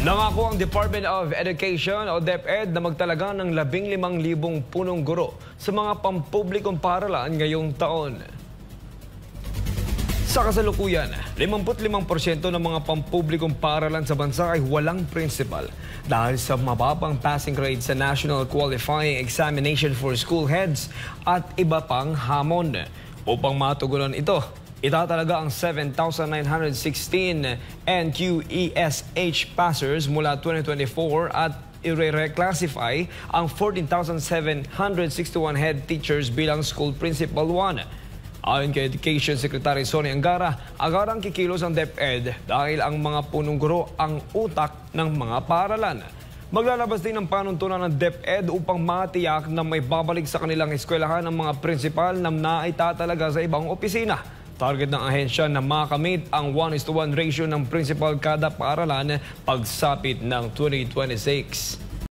Nangako ang Department of Education o DepEd na magtalaga ng 15,000 punong guro sa mga pampublikong paaralan ngayong taon. Sa kasalukuyan, 55% ng mga pampublikong paaralan sa bansa ay walang principal dahil sa mababang passing rate sa National Qualifying Examination for School Heads at iba pang hamon. Upang matugunan ito, itatalaga ang 7,916 NQESH passers mula 2024 at i-reclassify ang 14,761 head teachers bilang school principal 1. Ayon kay Education Secretary Sonny Angara, agarang kikilos ang DepEd dahil ang mga punong guro ang utak ng mga paaralan. Maglalabas din ng panuntunan ng DepEd upang matiyak na may babalik sa kanilang eskwelahan ang mga principal na naitatalaga sa ibang opisina. Target ng ahensya na makamit ang 1:1 ratio ng principal kada paaralan pagsapit ng 2026.